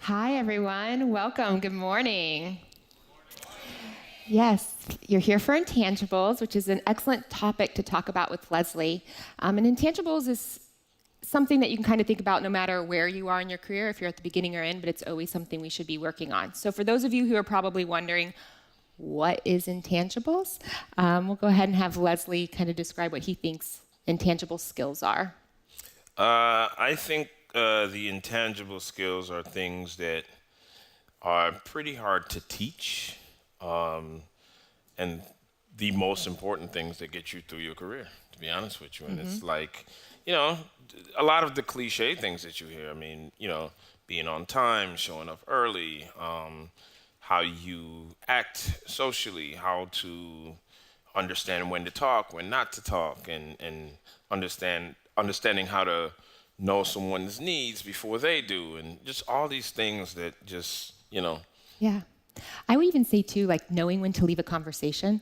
Hi, everyone. Welcome. Good morning. Yes, you're here for intangibles, which is an excellent topic to talk about with Leslie. And intangibles is something that you can kind of think about no matter where you are in your career, if you're at the beginning or end, but it's always something we should be working on. So for those of you who are probably wondering, what is intangibles? We'll go ahead and have Leslie kind of describe what he thinks intangible skills are. I think the intangible skills are things that are pretty hard to teach, and the most important things that get you through your career, to be honest with you. And it's like, you know, a lot of the cliche things that you hear. I mean, being on time, showing up early, how you act socially, how to understand when to talk, when not to talk, and understanding how to know someone's needs before they do, and just all these things that just. Yeah. I would even say, too, like knowing when to leave a conversation,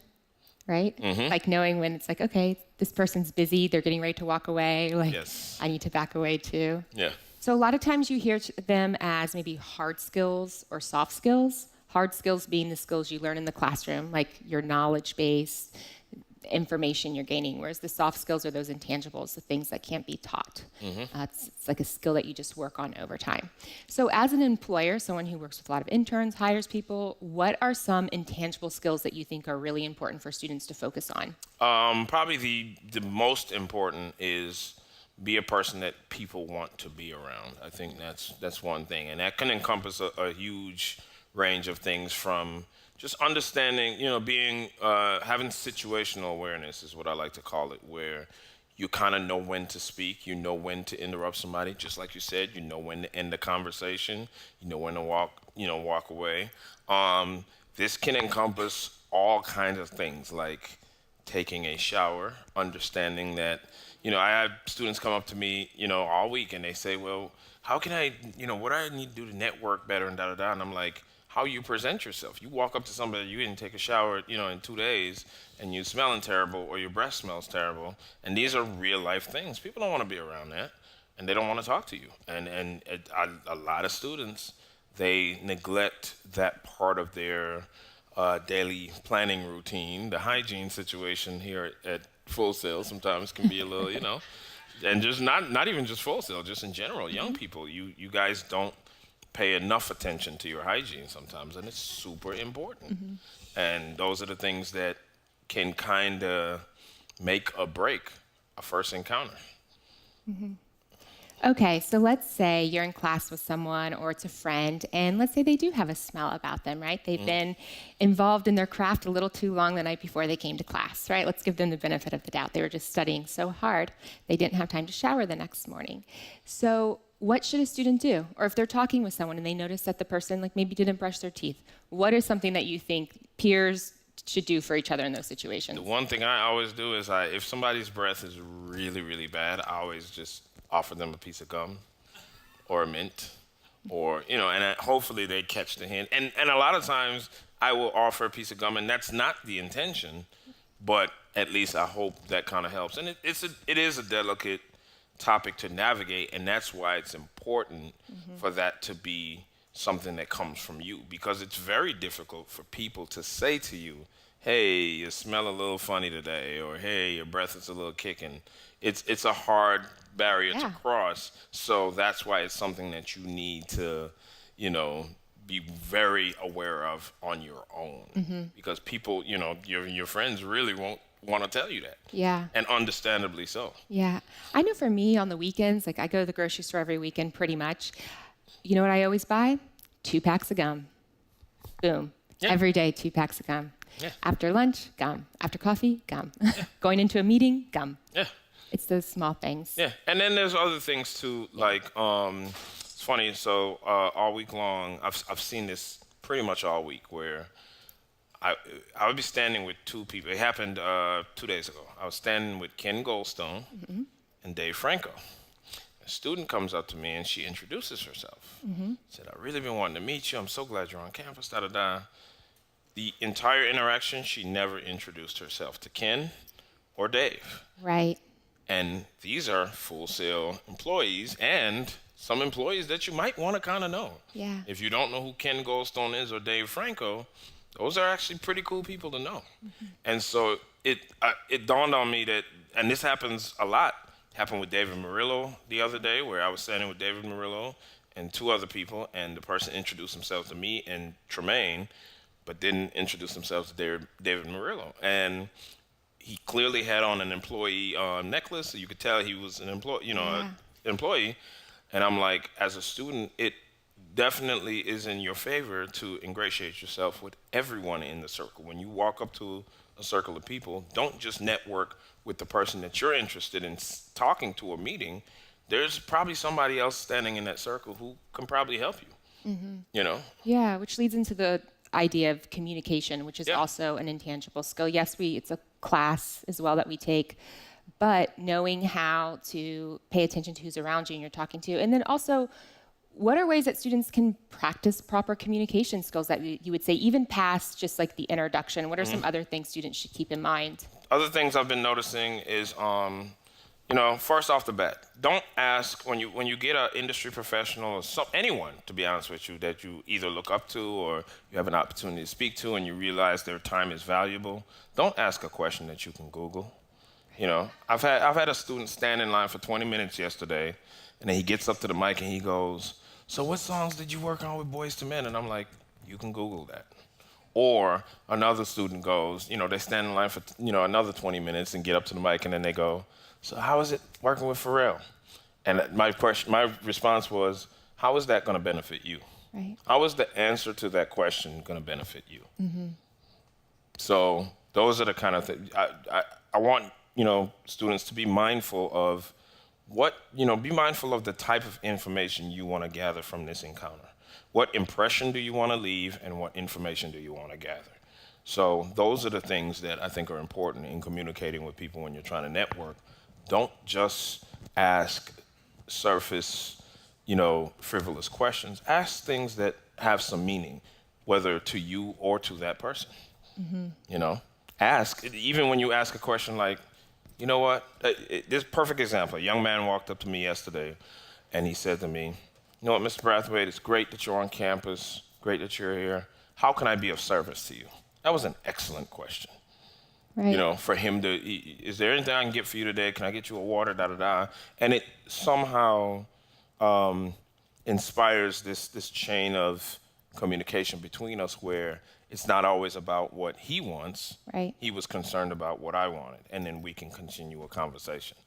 right? Like knowing when it's like, okay, this person's busy, they're getting ready to walk away. Like, Yes. I need to back away, too. Yeah. So a lot of times you hear them as maybe hard skills or soft skills. Hard skills being the skills you learn in the classroom, like your knowledge base, information you're gaining, whereas the soft skills are those intangibles, the things that can't be taught. It's like a skill that you just work on over time. So as an employer, someone who works with a lot of interns, hires people, what are some intangible skills that you think are really important for students to focus on? Probably the most important is be a person that people want to be around. I think that's one thing, and that can encompass a huge range of things from just understanding, being having situational awareness is what I like to call it, where you kind of know when to speak, you know when to interrupt somebody, just like you said, you know when to end the conversation, you know when to walk away. This can encompass all kinds of things like taking a shower, understanding that, I have students come up to me, all week and they say, well, how can I, what do I need to do to network better and da da da. And I'm like, how you present yourself. You walk up to somebody, you didn't take a shower, in 2 days, and you smelling terrible or your breath smells terrible. And these are real life things. People don't want to be around that, and they don't want to talk to you. A lot of students, they neglect that part of their daily planning routine. The hygiene situation here at Full Sail sometimes can be a little, and just not even just Full Sail, just in general, young people. You guys don't pay enough attention to your hygiene sometimes, and it's super important. And those are the things that can kind of make or break a first encounter. Okay, so let's say you're in class with someone or it's a friend, and let's say they do have a smell about them, right? They've been involved in their craft a little too long the night before they came to class, right? Let's give them the benefit of the doubt. They were just studying so hard, they didn't have time to shower the next morning. So what should a student do? Or if they're talking with someone and they notice that the person like maybe didn't brush their teeth, what is something that you think peers should do for each other in those situations? The one thing I always do is if somebody's breath is really, really bad, I always just offer them a piece of gum or a mint or, and hopefully they catch the hint. And a lot of times I will offer a piece of gum, and that's not the intention, but at least I hope that kind of helps. And it is a delicate topic to navigate, and that's why it's important for that to be something that comes from you, because it's very difficult for people to say to you, hey, you smell a little funny today, or hey, your breath is a little kicking. It's a hard barrier to cross, so that's why it's something that you need to, be very aware of on your own, because people, your friends really won't want to tell you that. Yeah. And understandably so. Yeah. I know for me on the weekends, like I go to the grocery store every weekend pretty much. You know what I always buy? 2 packs of gum. Boom. Yeah. Every day, 2 packs of gum. Yeah. After lunch, gum. After coffee, gum. Going into a meeting, gum. Yeah. It's those small things. Yeah. And then there's other things too, like it's funny. So all week long, I've seen this pretty much all week, where I would be standing with two people. It happened 2 days ago. I was standing with Ken Goldstone and Dave Franco. A student comes up to me and she introduces herself. Said, "I've really been wanting to meet you. I'm so glad you're on campus." Da da da. The entire interaction, she never introduced herself to Ken or Dave. Right. And these are Full Sail employees and some employees that you might want to kind of know. Yeah. If you don't know who Ken Goldstone is or Dave Franco, those are actually pretty cool people to know. And so it dawned on me that, and this happens a lot, happened with David Murillo the other day, where I was standing with David Murillo and two other people, and the person introduced himself to me and Tremaine, but didn't introduce themselves to David Murillo. And he clearly had on an employee necklace, so you could tell he was an employee, employee. And I'm like, as a student, it definitely is in your favor to ingratiate yourself with everyone in the circle. When you walk up to a circle of people, don't just network with the person that you're interested in talking to or meeting. There's probably somebody else standing in that circle who can probably help you, you know? Yeah, which leads into the idea of communication, which is also an intangible skill. Yes, it's a class as well that we take, but knowing how to pay attention to who's around you and you're talking to. And then also, what are ways that students can practice proper communication skills that you would say, even past just like the introduction? What are some other things students should keep in mind? Other things I've been noticing is, first off the bat, don't ask when you get an industry professional or anyone, to be honest with you, that you either look up to or you have an opportunity to speak to, and you realize their time is valuable. Don't ask a question that you can Google. I've had a student stand in line for 20 minutes yesterday, and then he gets up to the mic and he goes, "So what songs did you work on with Boys to Men?" And I'm like, "You can Google that." Or another student goes, they stand in line for another 20 minutes and get up to the mic, and then they go, "So how is it working with Pharrell?" And my response was, "How is that going to benefit you?" Right. How is the answer to that question going to benefit you? So those are the kind of things I want students to be mindful of. Be mindful of the type of information you want to gather from this encounter. What impression do you want to leave, and what information do you want to gather? So those are the things that I think are important in communicating with people when you're trying to network. Don't just ask surface, frivolous questions. Ask things that have some meaning, whether to you or to that person. Ask, even when you ask a question like, you know what, this perfect example. A young man walked up to me yesterday, and he said to me, "You know what, Mr. Brathwaite, it's great that you're on campus, great that you're here. How can I be of service to you?" That was an excellent question. Right. For him to, is there anything I can get for you today? Can I get you a water, da-da-da? And it somehow inspires this chain of communication between us where it's not always about what he wants. Right. He was concerned about what I wanted, and then we can continue a conversation.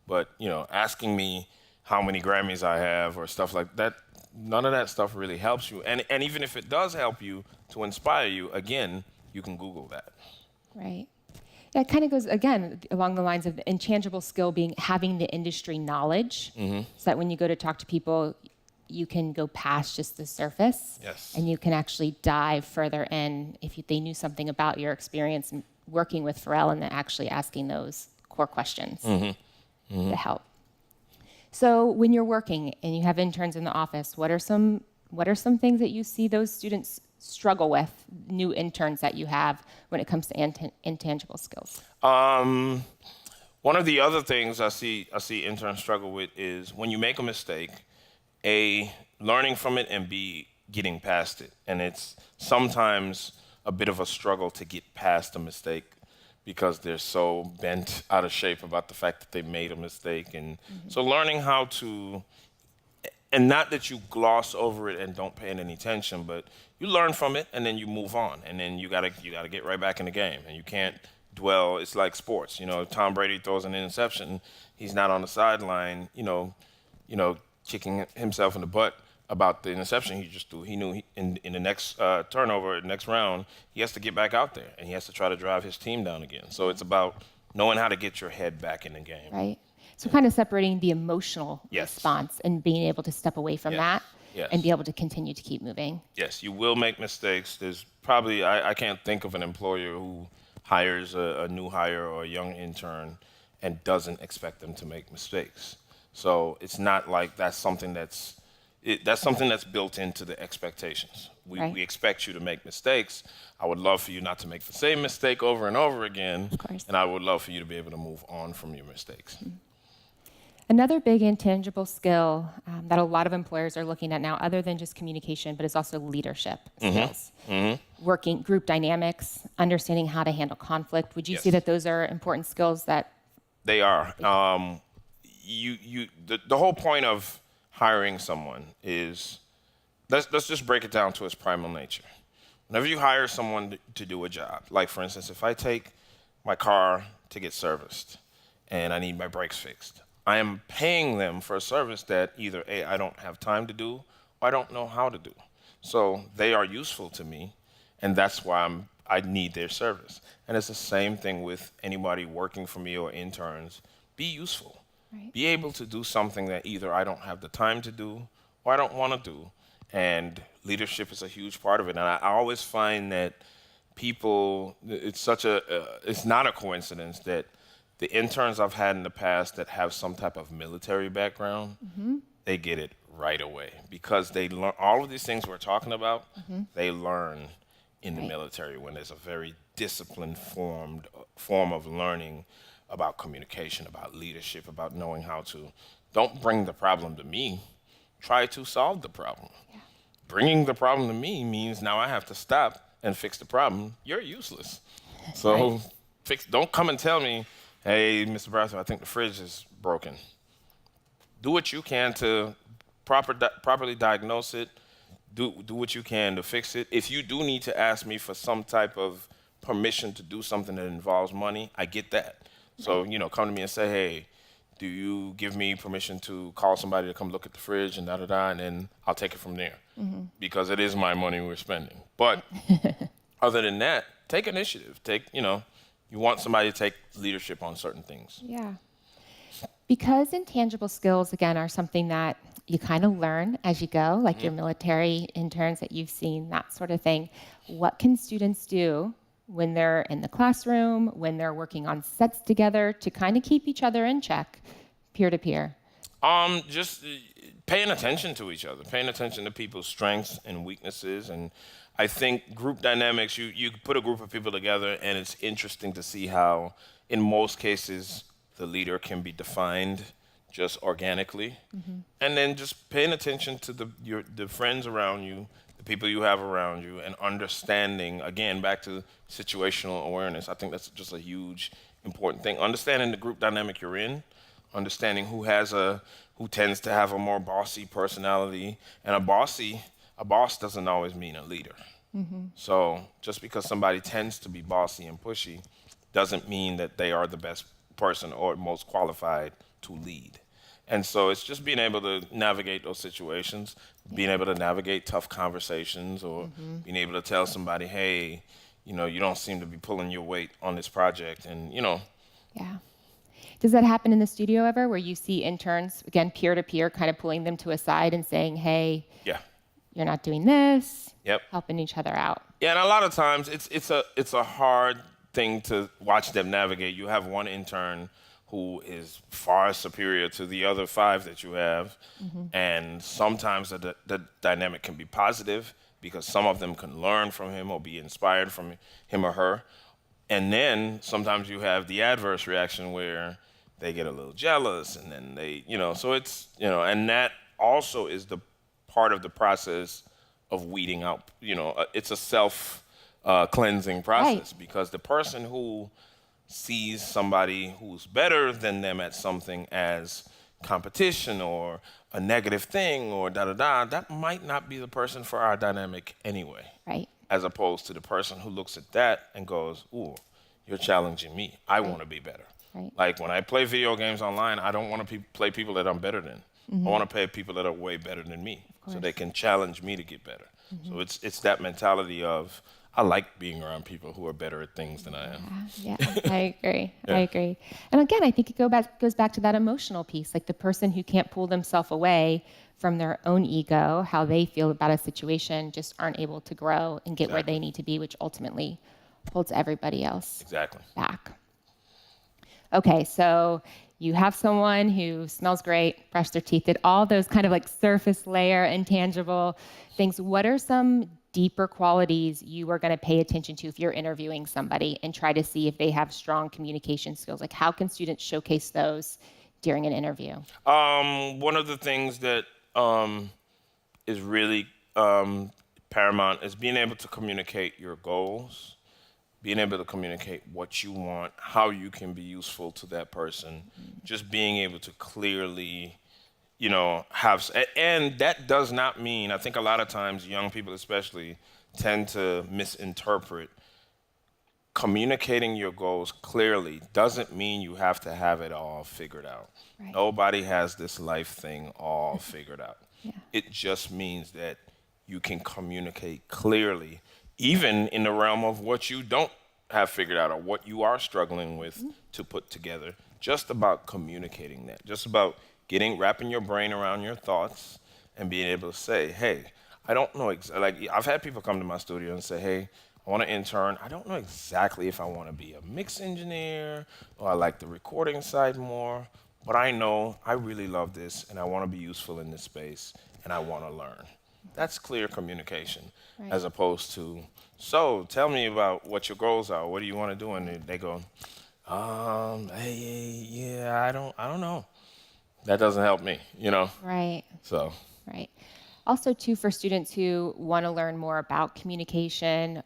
But, asking me how many Grammys I have or stuff like that, none of that stuff really helps you. And even if it does help you to inspire you, again, you can Google that. Right. Yeah, it kind of goes, again, along the lines of the intangible skill being having the industry knowledge, so that when you go to talk to people, you can go past just the surface. Yes. And you can actually dive further in if they knew something about your experience in working with Pharrell and then actually asking those core questions to help. So when you're working and you have interns in the office, what are some things that you see those students struggle with, new interns that you have, when it comes to intangible skills? One of the other things I see interns struggle with is when you make a mistake, A, learning from it, and B, getting past it. And it's sometimes a bit of a struggle to get past a mistake because they're so bent out of shape about the fact that they made a mistake. And so learning how to, and not that you gloss over it and don't pay it any attention, but you learn from it and then you move on. And then you gotta get right back in the game. And you can't dwell, it's like sports. If Tom Brady throws an interception, he's not on the sideline, kicking himself in the butt about the interception he just threw. He knew in the next turnover, the next round, he has to get back out there and he has to try to drive his team down again. So it's about knowing how to get your head back in the game. Right. So kind of separating the emotional response and being able to step away from that and be able to continue to keep moving. Yes, you will make mistakes. There's probably, I can't think of an employer who hires a new hire or a young intern and doesn't expect them to make mistakes. So it's not like that's something that's built into the expectations. We expect you to make mistakes. I would love for you not to make the same mistake over and over again. Of course. And I would love for you to be able to move on from your mistakes. Another big intangible skill that a lot of employers are looking at now, other than just communication, but is also leadership skills. Working group dynamics, understanding how to handle conflict. Would you see Yes. that those are important skills that They are. The whole point of hiring someone is, let's just break it down to its primal nature. Whenever you hire someone to do a job, like for instance, if I take my car to get serviced and I need my brakes fixed, I am paying them for a service that either A, I don't have time to do, or I don't know how to do. So they are useful to me, and that's why I need their service. And it's the same thing with anybody working for me or interns. Be useful. Right. Be able to do something that either I don't have the time to do or I don't want to do. And leadership is a huge part of it. And I always find that people, it's not a coincidence that the interns I've had in the past that have some type of military background, they get it right away because they learn all of these things we're talking about. They learn in the military when there's a very disciplined form of learning about communication, about leadership, about knowing how to. Don't bring the problem to me. Try to solve the problem. Yeah. Bringing the problem to me means now I have to stop and fix the problem. You're useless. So don't come and tell me, hey, Mr. Brathwaite, I think the fridge is broken. Do what you can to properly diagnose it. Do what you can to fix it. If you do need to ask me for some type of permission to do something that involves money, I get that. So, come to me and say, hey, do you give me permission to call somebody to come look at the fridge and da-da-da, and then I'll take it from there. Because it is my money we're spending. But other than that, take initiative. You want somebody to take leadership on certain things. Yeah. Because intangible skills, again, are something that you kind of learn as you go, like your military interns that you've seen, that sort of thing. What can students do when they're in the classroom, when they're working on sets together to kind of keep each other in check, peer to peer? Just paying attention to each other, paying attention to people's strengths and weaknesses. And I think group dynamics, you put a group of people together and it's interesting to see how, in most cases, the leader can be defined just organically. And then just paying attention to the friends around you, the people you have around you, and understanding, again, back to situational awareness. I think that's just a huge, important thing. Understanding the group dynamic you're in, understanding who tends to have a more bossy personality. And a boss doesn't always mean a leader. So just because somebody tends to be bossy and pushy doesn't mean that they are the best person or most qualified to lead. And so it's just being able to navigate those situations, being able to navigate tough conversations, or being able to tell somebody, hey, you don't seem to be pulling your weight on this project, and Yeah. Does that happen in the studio ever, where you see interns, again, peer to peer, kind of pulling them to a side and saying, hey, Yeah. you're not doing this, Yep. helping each other out? Yeah, and a lot of times it's a hard thing to watch them navigate. You have one intern who is far superior to the other 5 that you have, and sometimes the dynamic can be positive because some of them can learn from him or be inspired from him or her. And then sometimes you have the adverse reaction where they get a little jealous, and then they, so it's, and that also is the part of the process of weeding out, it's a self-cleansing process, because the person who sees somebody who's better than them at something as competition or a negative thing or da-da-da, that might not be the person for our dynamic anyway. Right. As opposed to the person who looks at that and goes, ooh, you're challenging me. I want to be better. Right. Like when I play video games online, I don't want to play people that I'm better than. I want to play people that are way better than me so they can challenge me to get better. So it's that mentality of, I like being around people who are better at things than I am. Yeah, I agree. I agree. And again, I think it goes back to that emotional piece, like the person who can't pull themselves away from their own ego, how they feel about a situation, just aren't able to grow and get where they need to be, which ultimately holds everybody else back. Okay, so you have someone who smells great, brush their teeth, did all those kind of like surface layer intangible things. What are some deeper qualities you are going to pay attention to if you're interviewing somebody and try to see if they have strong communication skills? Like, how can students showcase those during an interview? One of the things that is really paramount is being able to communicate your goals, being able to communicate what you want, how you can be useful to that person, just being able to clearly, and that does not mean, I think a lot of times young people especially tend to misinterpret communicating your goals clearly doesn't mean you have to have it all figured out. Right. Nobody has this life thing all figured out. Yeah. It just means that you can communicate clearly, even in the realm of what you don't have figured out or what you are struggling with to put together. Just about communicating that, just about wrapping your brain around your thoughts and being able to say, hey, I don't know, like I've had people come to my studio and say, hey, I want to intern. I don't know exactly if I want to be a mix engineer or I like the recording side more, but I know I really love this and I want to be useful in this space and I want to learn. That's clear communication, Right. as opposed to, so tell me about what your goals are. What do you want to do? And they go, hey, yeah, I don't know. That doesn't help me, Right. So. Right. Also, too, for students who want to learn more about communication,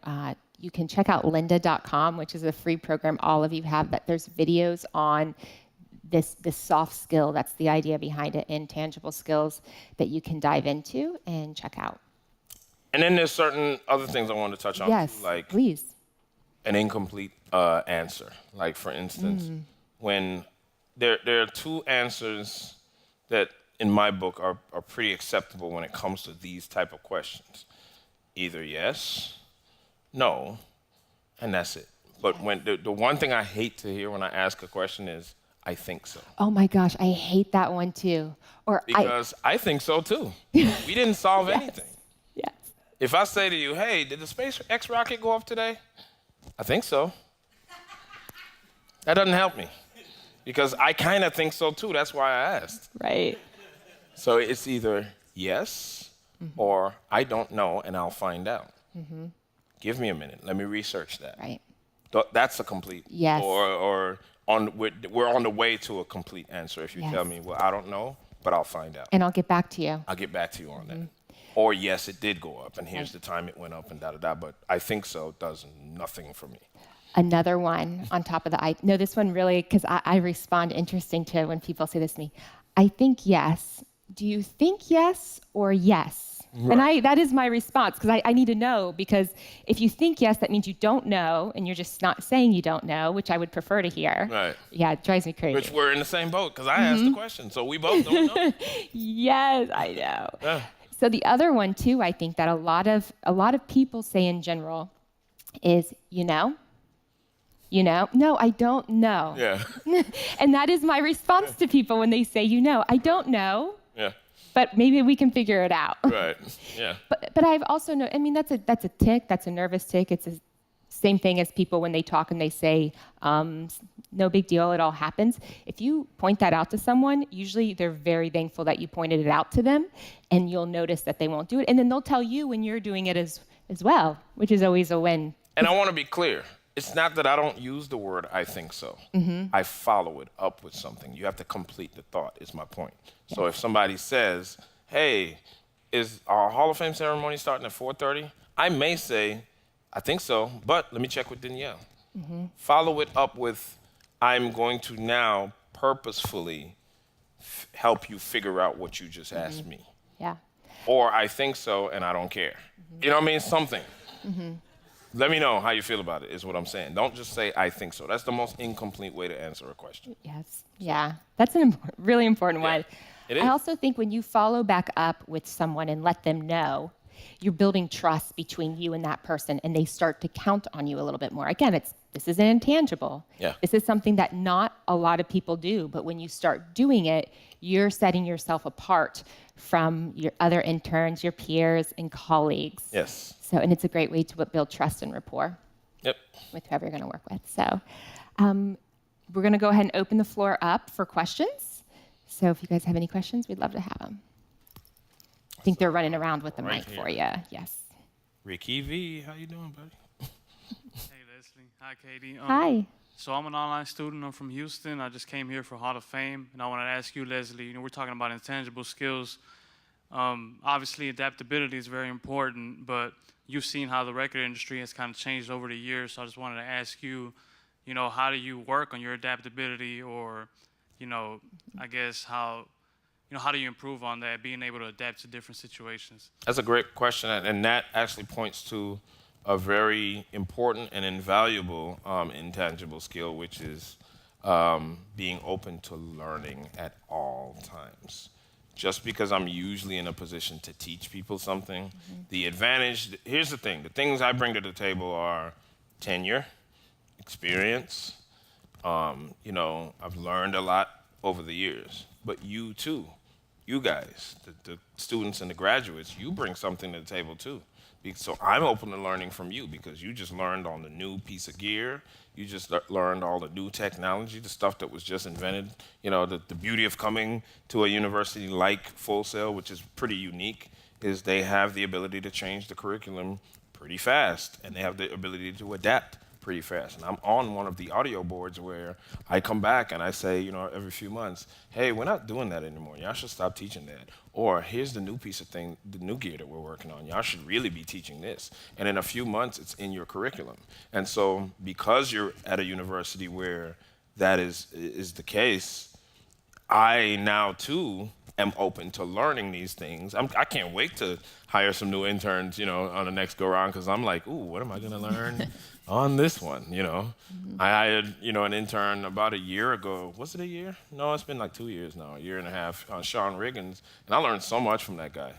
you can check out lynda.com, which is a free program all of you have, that there's videos on this soft skill. That's the idea behind it, intangible skills that you can dive into and check out. And then there's certain other things I want to touch on, Yes, too, like please. an incomplete answer. Like, for instance, when there are two answers that in my book are pretty acceptable when it comes to these type of questions. Either yes, no, and that's it. But when the one thing I hate to hear when I ask a question is, I think so. Oh my gosh, I hate that one too. Or Because I think so too. We didn't solve Yes. anything. Yes. If I say to you, hey, did the SpaceX rocket go up today? I think so. That doesn't help me. Because I kind of think so too. That's why I asked. Right. So it's either yes or I don't know and I'll find out. Give me a minute. Let me research that. Right. That's a complete. Yes. Or we're on the way to a complete answer if you Yes. tell me, well, I don't know, but I'll find out. And I'll get back to you. I'll get back to you on that. Or yes, it did go up and here's the time it went up and da-da-da, but I think so does nothing for me. Another one on top of the no, this one really, because I respond interesting to when people say this to me. I think yes. Do you think yes or yes? Right. And that is my response, because I need to know, because if you think yes, that means you don't know, and you're just not saying you don't know, which I would prefer to hear. Right. Yeah, it drives me crazy. Which we're in the same boat, because I asked the question, so we both don't know. Yes, I know. Yeah. So the other one too, I think that a lot of people say in general is, no, I don't know. Yeah. And that is my response to people when they say, I don't know. Yeah. But maybe we can figure it out. Right. Yeah. But I've also that's a tick. That's a nervous tick. It's the same thing as people when they talk and they say, no big deal, it all happens. If you point that out to someone, usually they're very thankful that you pointed it out to them, and you'll notice that they won't do it. And then they'll tell you when you're doing it as well, which is always a win. And I want to be clear. It's not that I don't use the word I think so. I follow it up with something. You have to complete the thought, is my point. Yes. So if somebody says, hey, is our Hall of Fame ceremony starting at 4:30? I may say, I think so, but let me check with Danielle. Follow it up with, I'm going to now purposefully help you figure out what you just asked me. Yeah. Or I think so and I don't care. You know what I mean? Something. Let me know how you feel about it, is what I'm saying. Don't just say, I think so. That's the most incomplete way to answer a question. Yes. Yeah. That's an really important one. It is. I also think when you follow back up with someone and let them know, you're building trust between you and that person, and they start to count on you a little bit more. Again, this is an intangible. Yeah. This is something that not a lot of people do, but when you start doing it, you're setting yourself apart from your other interns, your peers, and colleagues. Yes. So, and it's a great way to build trust and rapport. Yep. With whoever you're going to work with. So, we're going to go ahead and open the floor up for questions. So, if you guys have any questions, we'd love to have them. I think they're running around with the mic for you. Yes. Ricky V, how you doing, buddy? Hey, Leslie. Hi, Katie. Hi. So I'm an online student. I'm from Houston. I just came here for Hall of Fame, and I want to ask you, Leslie. We're talking about intangible skills. Obviously, adaptability is very important, but you've seen how the record industry has kind of changed over the years. So I just wanted to ask you, how do you work on your adaptability, or, I guess how do you improve on that, being able to adapt to different situations? That's a great question, and that actually points to a very important and invaluable intangible skill, which is being open to learning at all times. Just because I'm usually in a position to teach people something, the advantage, here's the thing, the things I bring to the table are tenure, experience. I've learned a lot over the years, but you too, you guys, the students and the graduates, you bring something to the table too. So I'm open to learning from you because you just learned on the new piece of gear. You just learned all the new technology, the stuff that was just invented. The beauty of coming to a university like Full Sail, which is pretty unique, is they have the ability to change the curriculum pretty fast, and they have the ability to adapt pretty fast. And I'm on one of the audio boards where I come back and I say, every few months, hey, we're not doing that anymore. Y'all should stop teaching that. Or here's the new piece of thing, the new gear that we're working on. Y'all should really be teaching this. And in a few months, it's in your curriculum. And so because you're at a university where that is the case, I now too am open to learning these things. I can't wait to hire some new interns, on the next go round, because I'm like, ooh, what am I going to learn on this one? I hired, an intern about a year ago. Was it a year? No, it's been like 2 years now, a year and a half, Sean Riggins, and I learned so much from that guy.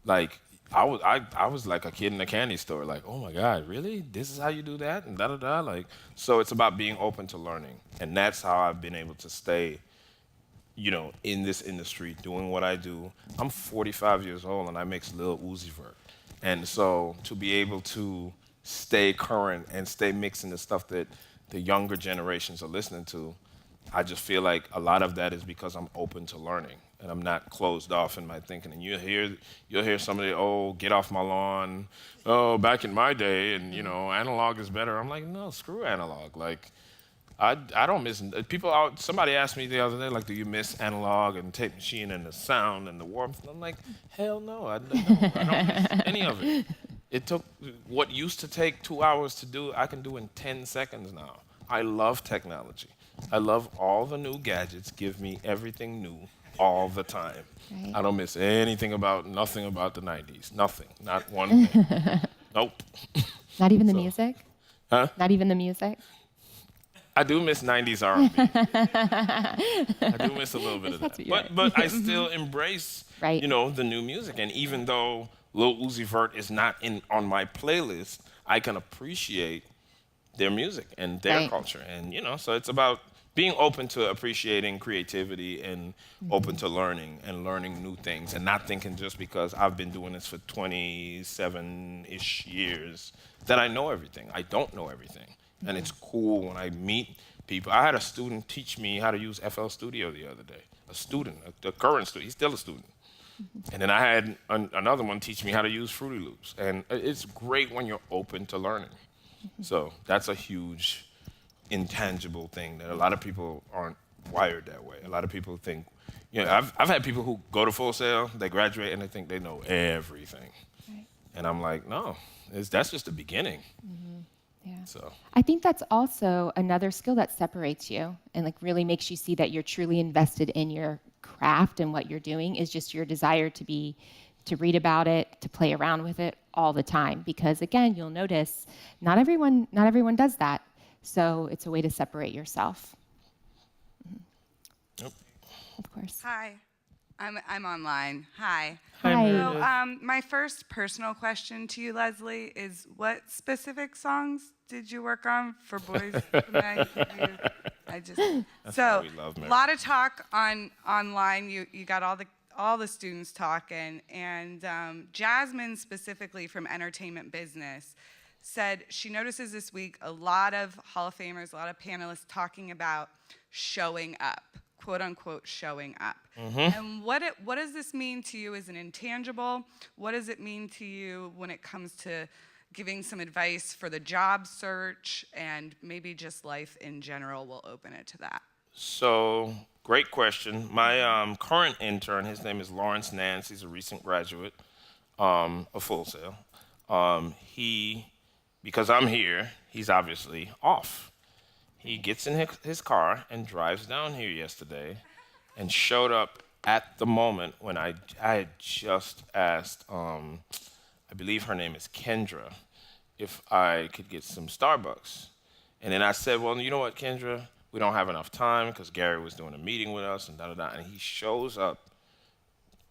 Like, I was like a kid in a candy store, like, oh my God, really? This is how you do that? And da-da-da? Like, so it's about being open to learning, and that's how I've been able to stay in this industry, doing what I do. I'm 45 years old and I mix Lil Uzi Vert. And so to be able to stay current and stay mixing the stuff that the younger generations are listening to, I just feel like a lot of that is because I'm open to learning and I'm not closed off in my thinking. And you'll hear some of the, oh, get off my lawn, oh, back in my day, and analog is better. I'm like, no, screw analog. Like, I don't miss people out. Somebody asked me the other day, like, do you miss analog and tape machine and the sound and the warmth? And I'm like, hell no, I don't miss any of it. It took what used to take 2 hours to do, I can do in 10 seconds now. I love technology. I love all the new gadgets. Give me everything new all the time. Right. I don't miss nothing about the 90s. Nothing. Not one thing. Nope. Not even the music? Huh? Not even the music? I do miss 90s R&B. I do miss a little bit of that. But I still embrace, Right. the new music. And even though Lil Uzi Vert is not on my playlist, I can appreciate their music and their Right. culture. And, so it's about being open to appreciating creativity and open to learning and learning new things and not thinking just because I've been doing this for 27-ish years that I know everything. I don't know everything. And it's cool when I meet people. I had a student teach me how to use FL Studio the other day. A current student. He's still a student. And then I had another one teach me how to use Fruity Loops. And it's great when you're open to learning. So that's a huge intangible thing that a lot of people aren't wired that way. A lot of people think, I've had people who go to Full Sail, they graduate, and they think they know everything. Right. And I'm like, no, that's just the beginning. Yeah. So I think that's also another skill that separates you and like really makes you see that you're truly invested in your craft and what you're doing is just your desire to read about it, to play around with it all the time. Because again, you'll notice not everyone does that. So it's a way to separate yourself. Yep. Of course. Hi, I'm online. Hi. Hi. So, my first personal question to you, Leslie, is what specific songs did you work on for Boys Tonight? That's why we love a Mary. lot of talk online. You got all the students talking, and Jasmine specifically from Entertainment Business said she notices this week a lot of Hall of Famers, a lot of panelists talking about showing up, quote unquote showing up. And what does this mean to you as an intangible? What does it mean to you when it comes to giving some advice for the job search and maybe just life in general. We'll open it to that. So, great question. My current intern, his name is Lawrence Nance. He's a recent graduate of Full Sail. Because I'm here, he's obviously off. He gets in his car and drives down here yesterday and showed up at the moment when I had just asked, I believe her name is Kendra, if I could get some Starbucks. And then I said, well, you know what, Kendra? We don't have enough time because Gary was doing a meeting with us and da-da-da. And he shows up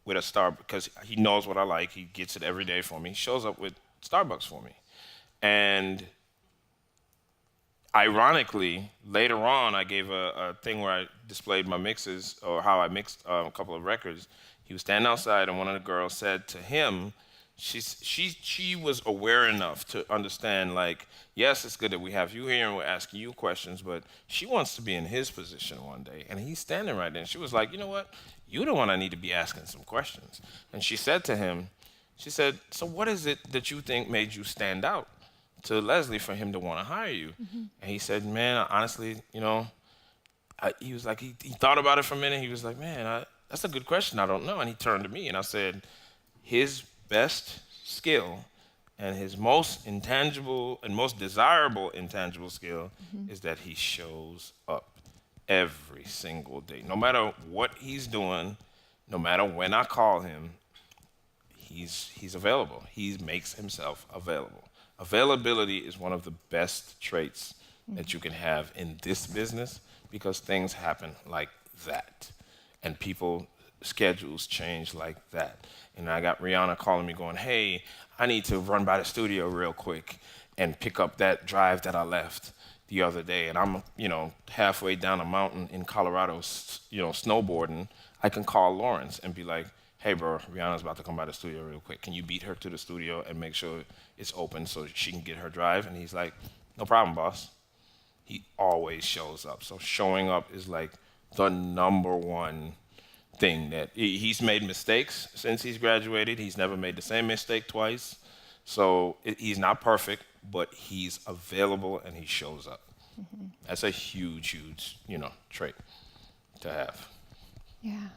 with a Starbucks because he knows what I like. He gets it every day for me. He shows up with Starbucks for me. And ironically, later on, I gave a thing where I displayed my mixes or how I mixed a couple of records. He was standing outside, and one of the girls said to him, she was aware enough to understand, like, yes, it's good that we have you here and we're asking you questions, but she wants to be in his position one day. And he's standing right there. And she was like, you know what? You're the one I need to be asking some questions. And she said to him, she said, so what is it that you think made you stand out to Leslie for him to want to hire you? And he said, man, honestly, you know, he was like, he thought about it for a minute. He was like, man, that's a good question. I don't know. And he turned to me and I said, his best skill and his most intangible and most desirable intangible skill is that he shows up every single day. No matter what he's doing, no matter when I call him, he's available. He makes himself available. Availability is one of the best traits that you can have in this business because things happen like that. And people schedules change like that. And I got Rihanna calling me going, hey, I need to run by the studio real quick and pick up that drive that I left the other day. And I'm, halfway down a mountain in Colorado, snowboarding. I can call Lawrence and be like, hey, bro, Rihanna's about to come by the studio real quick. Can you beat her to the studio and make sure it's open so she can get her drive? And he's like, no problem, boss. He always shows up. So showing up is like the number one thing that he's made mistakes since he's graduated. He's never made the same mistake twice. So he's not perfect, but he's available and he shows up. That's a huge, huge, trait to have. Yeah.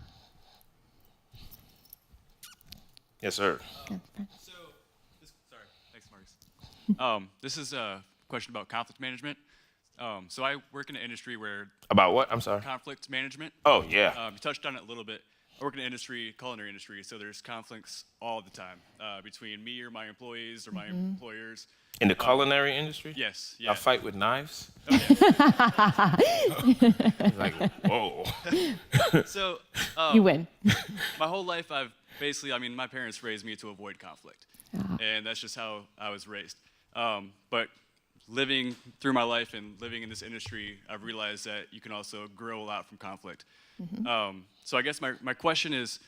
Yes, sir. Sorry, thanks, Marcus. This is a question about conflict management. So I work in an industry where About what? I'm sorry. conflict management. Oh, yeah. You touched on it a little bit. I work in an industry, culinary industry, so there's conflicts all the time between me or my employees or my employers. In the culinary industry? Yes. Yeah. I fight with knives? Oh, yeah. Like, whoa. So You win. my whole life, my parents raised me to avoid conflict, and that's just how I was raised. But living through my life and living in this industry, I've realized that you can also grow a lot from conflict. So I guess my question is,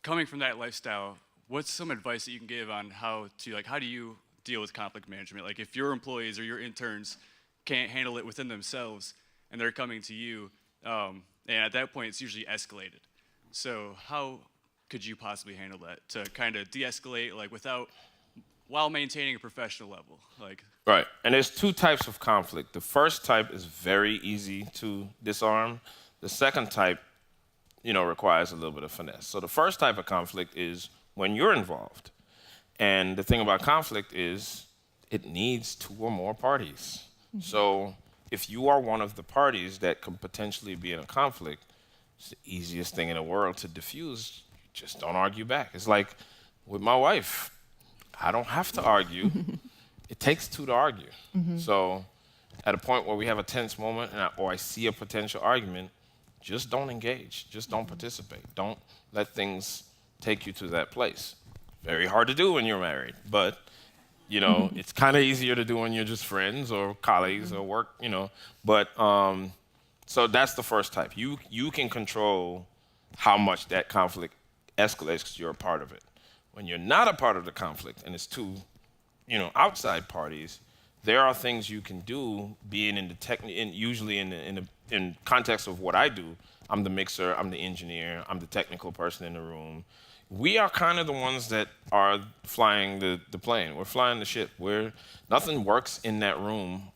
coming from that lifestyle, what's some advice that you can give on how do you deal with conflict management? Like if your employees or your interns can't handle it within themselves and they're coming to you, and at that point it's usually escalated. So how could you possibly handle that to kind of de-escalate while maintaining a professional level? Right. And there's two types of conflict. The first type is very easy to disarm. The second type, requires a little bit of finesse. So the first type of conflict is when you're involved. And the thing about conflict is it needs two or more parties. So if you are one of the parties that could potentially be in a conflict, it's the easiest thing in the world to diffuse. Just don't argue back. It's like with my wife. I don't have to argue. It takes two to argue. So at a point where we have a tense moment or I see a potential argument, just don't engage. Just don't participate. Don't let things take you to that place. Very hard to do when you're married, but it's kind of easier to do when you're just friends or colleagues or work, But so that's the first type. You can control how much that conflict escalates because you're a part of it. When you're not a part of the conflict and it's two, outside parties, there are things you can do. Being in the usually in context of what I do, I'm the mixer, I'm the engineer, I'm the technical person in the room. We are kind of the ones that are flying the plane. We're flying the ship. Nothing works in that room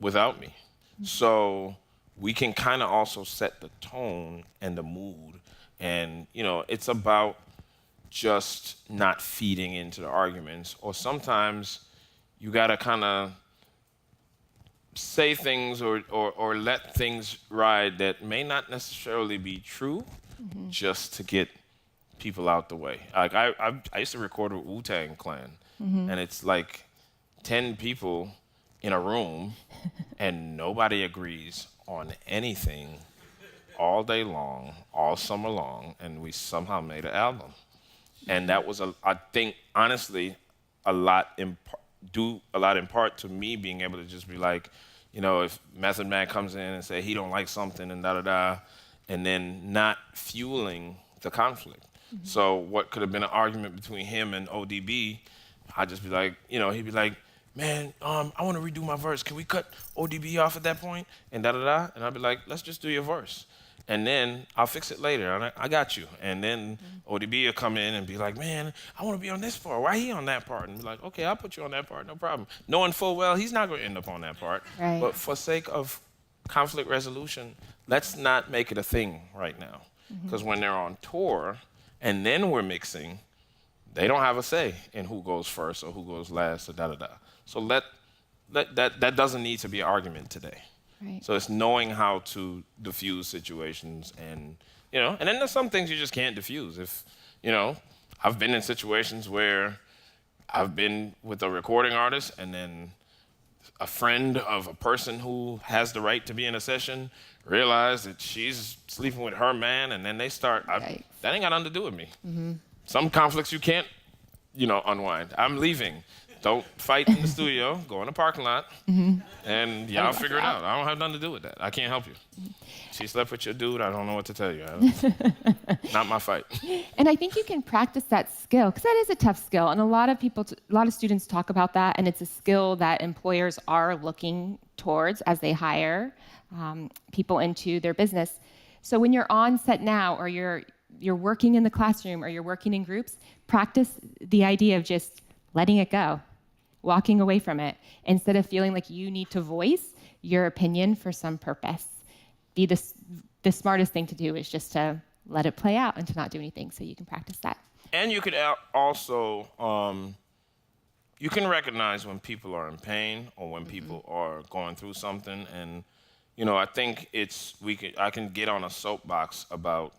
without me. So we can kind of also set the tone and the mood. And, it's about just not feeding into the arguments. Or sometimes you got to kind of say things or let things ride that may not necessarily be true just to get people out the way. Like I used to record with Wu-Tang Clan, and it's like 10 people in a room, and nobody agrees on anything all day long, all summer long, and we somehow made an album. And that was, I think, honestly, a lot in part to me being able to just be like, if Method Man comes in and say he don't like something and da-da-da, and then not fueling the conflict. So what could have been an argument between him and ODB, I'd just be like, he'd be like, man, I want to redo my verse. Can we cut ODB off at that point? And da-da-da. And I'd be like, let's just do your verse. And then I'll fix it later. And I got you. And then ODB will come in and be like, man, I want to be on this part. Why he on that part? And be like, okay, I'll put you on that part, no problem. Knowing full well he's not going to end up on that part. Right. But for sake of conflict resolution, let's not make it a thing right now. Because when they're on tour and then we're mixing, they don't have a say in who goes first or who goes last or da-da-da. So that doesn't need to be an argument today. Right. So it's knowing how to diffuse situations and then there's some things you just can't diffuse. If, I've been in situations where I've been with a recording artist and then a friend of a person who has the right to be in a session realize that she's sleeping with her man, and then they start, Right. that ain't got nothing to do with me. Some conflicts you can't, unwind. I'm leaving. Don't fight in the studio. Go in the parking lot, and y'all figure it out. I don't have nothing to do with that. I can't help you. She slept with your dude. I don't know what to tell you. Not my fight. And I think you can practice that skill, because that is a tough skill. And a lot of students talk about that, and it's a skill that employers are looking towards as they hire people into their business. So when you're on set now, or you're working in the classroom, or you're working in groups, practice the idea of just letting it go, walking away from it, instead of feeling like you need to voice your opinion for some purpose. The smartest thing to do is just to let it play out and to not do anything, so you can practice that. And you could also, you can recognize when people are in pain or when people are going through something. And, I think I can get on a soapbox about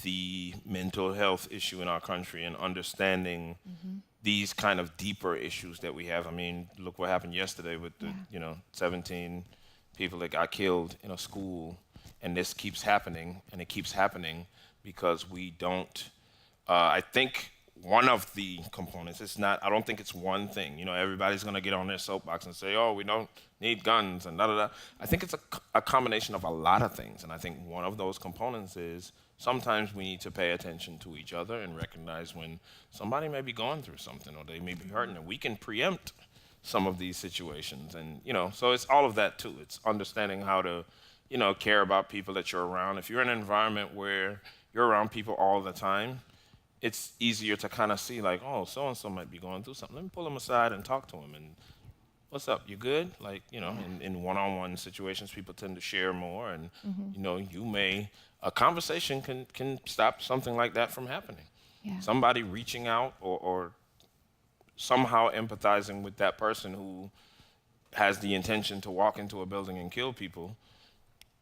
the mental health issue in our country and understanding these kind of deeper issues that we have. I mean, look what happened yesterday with the 17 people that got killed in a school, and this keeps happening, and it keeps happening because we don't. I think one of the components, I don't think it's one thing. Everybody's gonna get on their soapbox and say, oh, we don't need guns and da-da-da. I think it's a combination of a lot of things, and I think one of those components is sometimes we need to pay attention to each other and recognize when somebody may be going through something or they may be hurting, and we can preempt some of these situations. And, so it's all of that too. It's understanding how to, care about people that you're around. If you're in an environment where you're around people all the time, it's easier to kind of see like, oh, so-and-so might be going through something. Let me pull them aside and talk to them. And what's up? You good? Like, in one-on-one situations, people tend to share more. And, a conversation can stop something like that from happening. Yeah. Somebody reaching out or somehow empathizing with that person who has the intention to walk into a building and kill people,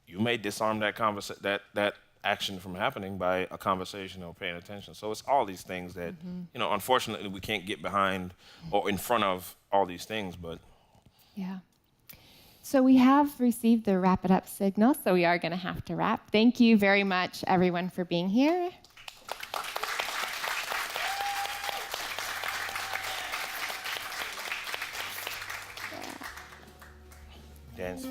you may disarm that action from happening by a conversation or paying attention. So it's all these things that, unfortunately we can't get behind or in front of all these things, but. Yeah. So we have received the wrap it up signal, so we are going to have to wrap. Thank you very much, everyone, for being here. Dance.